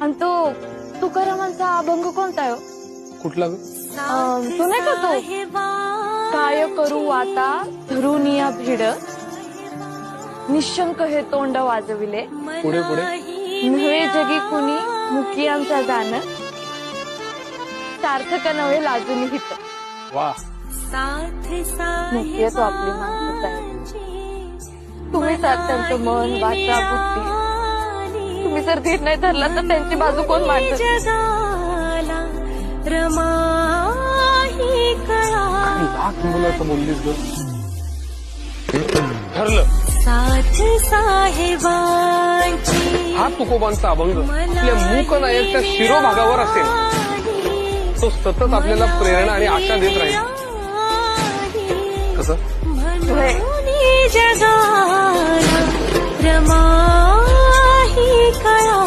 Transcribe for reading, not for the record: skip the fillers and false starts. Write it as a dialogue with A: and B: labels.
A: आणि तो तुकारामांचा अभंग कोणता आहे हो?
B: कुठला ग?
A: तो नाही का तो काय करू आता धरुनिया भिड निशंक हे तोंड वाजविले
B: पुढे पुढे
A: नव्हे जगी कुणी मुकी आमचा जाण सार्थक नव्हे लाजून हित
B: वा
A: मुकी तो आपली माणसं आहे तुम्ही त्यांचं मन वाचा बुद्धी तुम्ही जर धीर नाही धरला तर त्यांची बाजू कोण मांडत
B: लाख मुलाचं बोललीस ग. ठरलं.
C: साथ साहेबांची
B: हा तुकोबांचा अभंग आपल्या मूक नायकच्या शिरोभागावर असेल तो सतत आपल्याला प्रेरणा आणि आशा देत राहील. कसं
C: जगाला रमाही कळा